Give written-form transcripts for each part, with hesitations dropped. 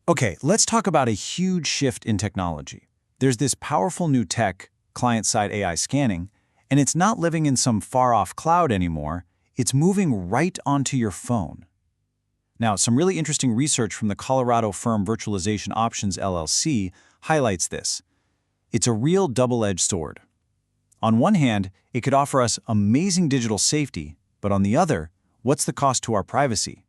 Okay, let's talk about a huge shift in technology. There's this powerful new tech, client-side AI scanning, and it's not living in some far-off cloud anymore. It's moving right onto your phone. Now, some really interesting research from the Colorado firm Virtualization Options LLC highlights this. It's a real double-edged sword. On one hand, it could offer us amazing digital safety, but on the other, what's the cost to our privacy?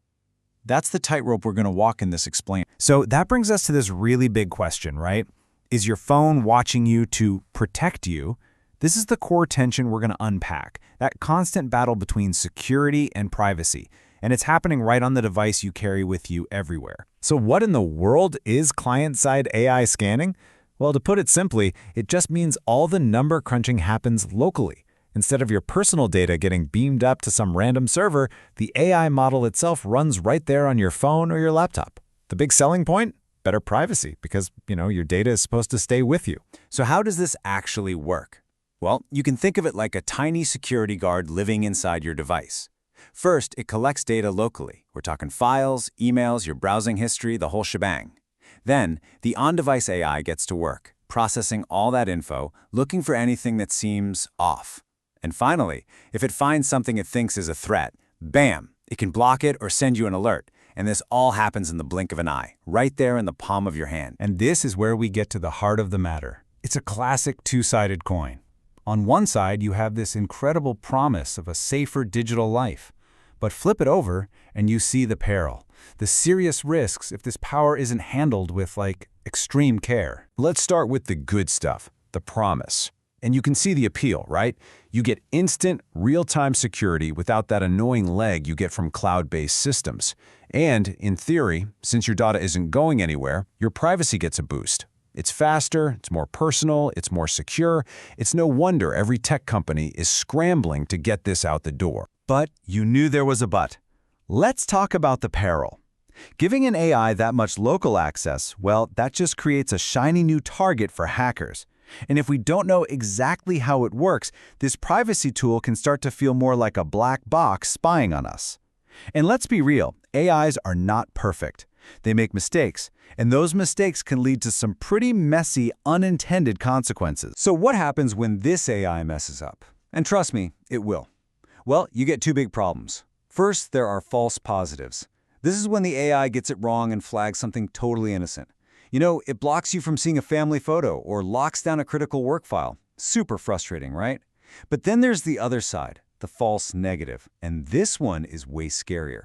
That's the tightrope we're going to walk in this explain. So that brings us to this really big question, right? Is your phone watching you to protect you? This is the core tension we're going to unpack, that constant battle between security and privacy. And it's happening right on the device you carry with you everywhere. So what in the world is client-side AI scanning? Well, to put it simply, it just means all the number crunching happens locally. Instead of your personal data getting beamed up to some random server, the AI model itself runs right there on your phone or your laptop. The big selling point? Better privacy, because, your data is supposed to stay with you. So how does this actually work? Well, you can think of it like a tiny security guard living inside your device. First, it collects data locally. We're talking files, emails, your browsing history, the whole shebang. Then, the on-device AI gets to work, processing all that info, looking for anything that seems off. And finally, if it finds something it thinks is a threat, bam, it can block it or send you an alert. And this all happens in the blink of an eye, right there in the palm of your hand. And this is where we get to the heart of the matter. It's a classic two-sided coin. On one side, you have this incredible promise of a safer digital life. But flip it over, and you see the peril, the serious risks if this power isn't handled with, extreme care. Let's start with the good stuff, the promise. And you can see the appeal, right? You get instant, real-time security without that annoying lag you get from cloud-based systems. And, in theory, since your data isn't going anywhere, your privacy gets a boost. It's faster, it's more personal, it's more secure. It's no wonder every tech company is scrambling to get this out the door. But you knew there was a but. Let's talk about the peril. Giving an AI that much local access, well, that just creates a shiny new target for hackers. And if we don't know exactly how it works, this privacy tool can start to feel more like a black box spying on us. And let's be real, AIs are not perfect. They make mistakes, and those mistakes can lead to some pretty messy, unintended consequences. So what happens when this AI messes up? And trust me, it will. Well, you get two big problems. First, there are false positives. This is when the AI gets it wrong and flags something totally innocent. It blocks you from seeing a family photo or locks down a critical work file. Super frustrating, right? But then there's the other side, the false negative. And this one is way scarier.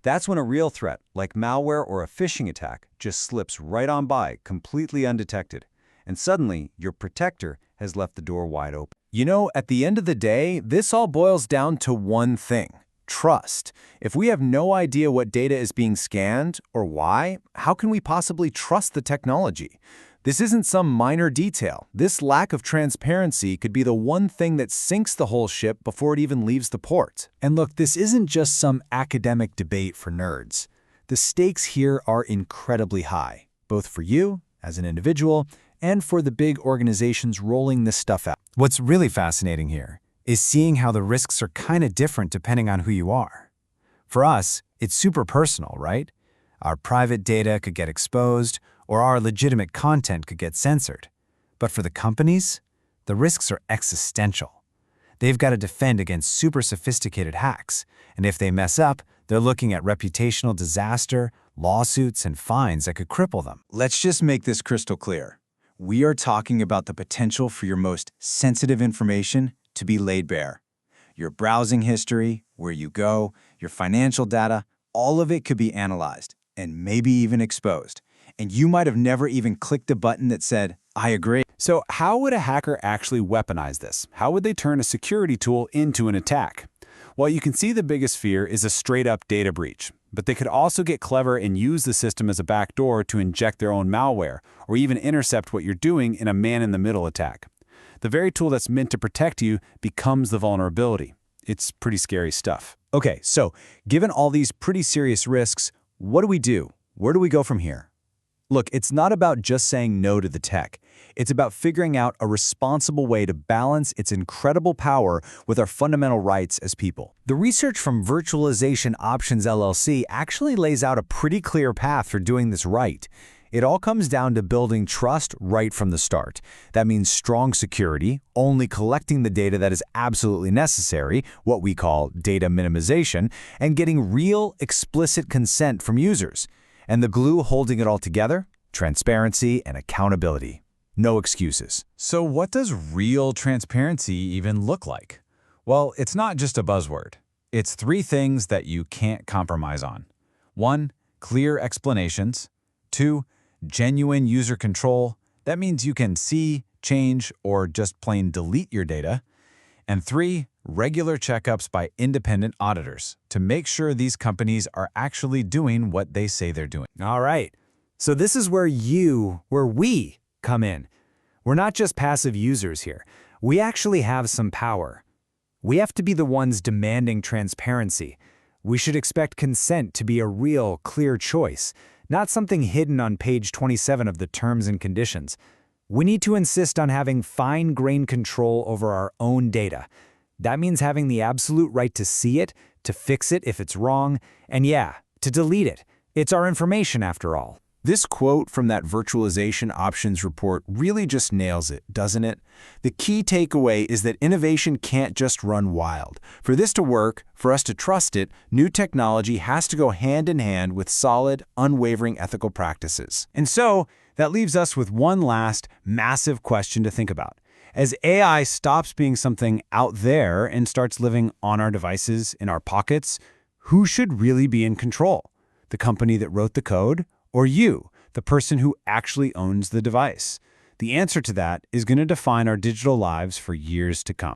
That's when a real threat, like malware or a phishing attack, just slips right on by, completely undetected. And suddenly, your protector has left the door wide open. At the end of the day, this all boils down to one thing. Trust. If we have no idea what data is being scanned or why, how can we possibly trust the technology? This isn't some minor detail. This lack of transparency could be the one thing that sinks the whole ship before it even leaves the port. And look, this isn't just some academic debate for nerds. The stakes here are incredibly high, both for you as an individual and for the big organizations rolling this stuff out. What's really fascinating here is seeing how the risks are kind of different depending on who you are. For us, it's super personal, right? Our private data could get exposed, or our legitimate content could get censored. But for the companies, the risks are existential. They've got to defend against super sophisticated hacks, and if they mess up, they're looking at reputational disaster, lawsuits, and fines that could cripple them. Let's just make this crystal clear. We are talking about the potential for your most sensitive information to be laid bare. Your browsing history, where you go, your financial data, all of it could be analyzed and maybe even exposed. And you might have never even clicked a button that said, I agree. So how would a hacker actually weaponize this? How would they turn a security tool into an attack? Well, you can see the biggest fear is a straight-up data breach. But they could also get clever and use the system as a backdoor to inject their own malware, or even intercept what you're doing in a man-in-the-middle attack. The very tool that's meant to protect you becomes the vulnerability. It's pretty scary stuff. Okay, so given all these pretty serious risks, what do we do? Where do we go from here? Look, it's not about just saying no to the tech. It's about figuring out a responsible way to balance its incredible power with our fundamental rights as people. The research from Virtualization Options LLC actually lays out a pretty clear path for doing this right. It all comes down to building trust right from the start. That means strong security, only collecting the data that is absolutely necessary, what we call data minimization, and getting real, explicit consent from users. And the glue holding it all together? Transparency and accountability. No excuses. So what does real transparency even look like? Well, it's not just a buzzword. It's 3 things that you can't compromise on. 1, clear explanations. 2, genuine user control. That means you can see, change, or just plain delete your data. And 3, regular checkups by independent auditors to make sure these companies are actually doing what they say they're doing. All right. So this is where we come in. We're not just passive users here. We actually have some power. We have to be the ones demanding transparency. We should expect consent to be a real, clear choice, not something hidden on page 27 of the terms and conditions. We need to insist on having fine-grained control over our own data. That means having the absolute right to see it, to fix it if it's wrong, and yeah, to delete it. It's our information after all. This quote from that Virtualization Options report really just nails it, doesn't it? The key takeaway is that innovation can't just run wild. For this to work, for us to trust it, new technology has to go hand in hand with solid, unwavering ethical practices. And so, that leaves us with one last, massive question to think about. As AI stops being something out there and starts living on our devices, in our pockets, who should really be in control? The company that wrote the code? Or you, the person who actually owns the device? The answer to that is going to define our digital lives for years to come.